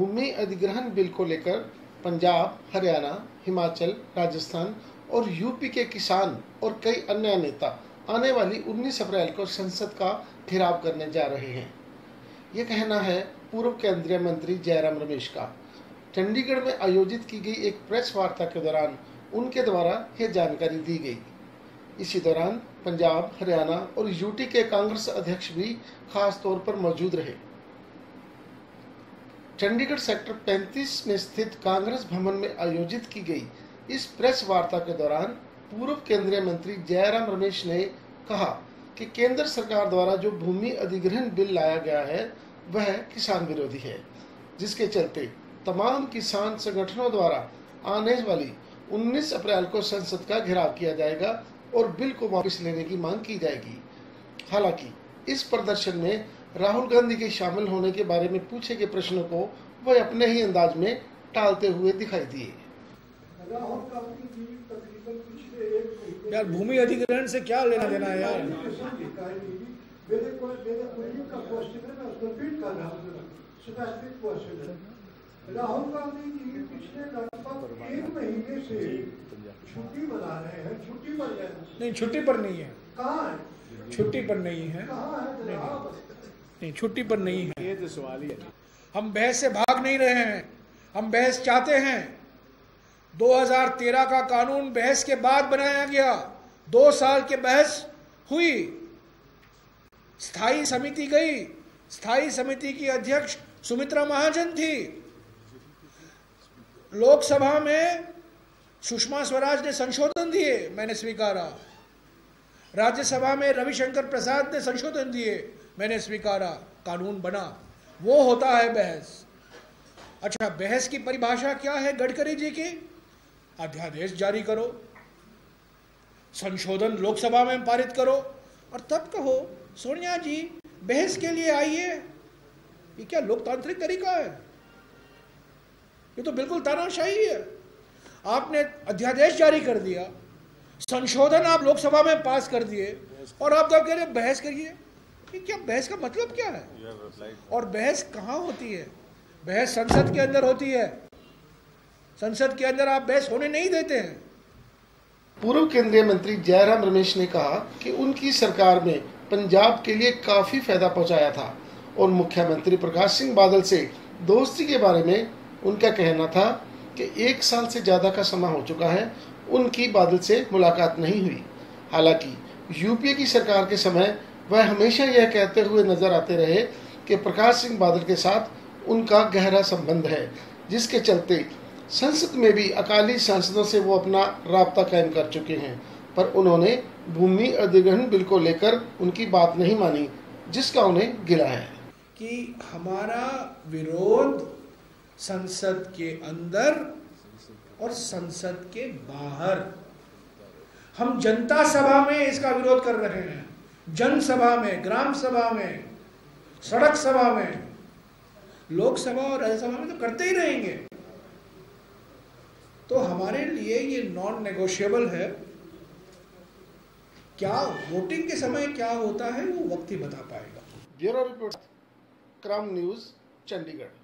भूमि अधिग्रहण बिल को लेकर पंजाब, हरियाणा, हिमाचल, राजस्थान और यूपी के किसान और कई अन्य नेता आने वाली 19 अप्रैल को संसद का घेराव करने जा रहे हैं। ये कहना है पूर्व केंद्रीय मंत्री जयराम रमेश का। चंडीगढ़ में आयोजित की गई एक प्रेस वार्ता के दौरान उनके द्वारा यह जानकारी दी गई। इसी दौरान पंजाब, हरियाणा और यूटी के कांग्रेस अध्यक्ष भी खास तौर पर मौजूद रहे। चंडीगढ़ सेक्टर 35 में स्थित कांग्रेस भवन में आयोजित की गई इस प्रेस वार्ता के दौरान पूर्व केंद्रीय मंत्री जयराम रमेश ने कहा कि केंद्र सरकार द्वारा जो भूमि अधिग्रहण बिल लाया गया है वह किसान विरोधी है, जिसके चलते तमाम किसान संगठनों द्वारा आने वाली 19 अप्रैल को संसद का घेराव किया जाएगा और बिल को वापस लेने की मांग की जाएगी। हालांकि इस प्रदर्शन में राहुल गांधी के शामिल होने के बारे में पूछे गए प्रश्नों को वह अपने ही अंदाज में टालते हुए दिखाई दिए। राहुल गांधी जी तकरीबन पिछले एक महीने यार भूमि अधिग्रहण से क्या लेना देना है यार। मेरे का क्वेश्चन है, मैं उसको रिपीट कर रहा हूँ, स्पेसिफिक क्वेश्चन है। राहुल गांधी जी पिछले लगभग एक महीने से छुट्टी मना रहे हैं। छुट्टी पर नहीं, छुट्टी पर नहीं है। कहाँ है? छुट्टी पर नहीं है। कहाँ है? नहीं, छुट्टी पर नहीं है। ये तो सवाल ही है। हम बहस से भाग नहीं रहे हैं, हम बहस चाहते हैं। 2013 का कानून बहस के बाद बनाया गया। 2 साल के बहस हुई, स्थायी समिति गई। स्थायी समिति की अध्यक्ष सुमित्रा महाजन थी। लोकसभा में सुषमा स्वराज ने संशोधन दिए, मैंने स्वीकारा। राज्यसभा में रविशंकर प्रसाद ने संशोधन दिए, मैंने स्वीकारा। कानून बना। वो होता है बहस। अच्छा, बहस की परिभाषा क्या है गडकरी जी की? अध्यादेश जारी करो, संशोधन लोकसभा में पारित करो और तब कहो सोनिया जी बहस के लिए आइए। ये क्या लोकतांत्रिक तरीका है? ये तो बिल्कुल तानाशाही है। आपने अध्यादेश जारी कर दिया, संशोधन आप लोकसभा में पास कर दिए और आप तब कह रहे बहस करिए। ये क्या, बहस का मतलब क्या है? और बहस कहाँ होती है? बहस संसद के अंदर होती है। संसद के अंदर आप बहस होने नहीं देते हैं। पूर्व केंद्रीय मंत्री जयराम रमेश ने कहा कि उनकी सरकार में पंजाब के लिए काफी फायदा पहुंचाया था और मुख्यमंत्री प्रकाश सिंह बादल से दोस्ती के बारे में उनका कहना था कि 1 साल से ज्यादा का समय हो चुका है, उनकी बादल से मुलाकात नहीं हुई। हालांकि यूपीए की सरकार के समय वह हमेशा यह कहते हुए नजर आते रहे कि प्रकाश सिंह बादल के साथ उनका गहरा संबंध है, जिसके चलते संसद में भी अकाली सांसदों से वो अपना राब्ता कायम कर चुके हैं। पर उन्होंने भूमि अधिग्रहण बिल को लेकर उनकी बात नहीं मानी, जिसका उन्हें गिला है कि हमारा विरोध संसद के अंदर और संसद के बाहर। हम जनता सभा में इसका विरोध कर रहे हैं, जनसभा में, ग्राम सभा में, सड़क सभा में, लोकसभा और राज्यसभा में तो करते ही रहेंगे। तो हमारे लिए ये नॉन नेगोशिएबल है। क्या वोटिंग के समय क्या होता है वो वक्त ही बता पाएगा। Bureau report, crown news, Chandigarh.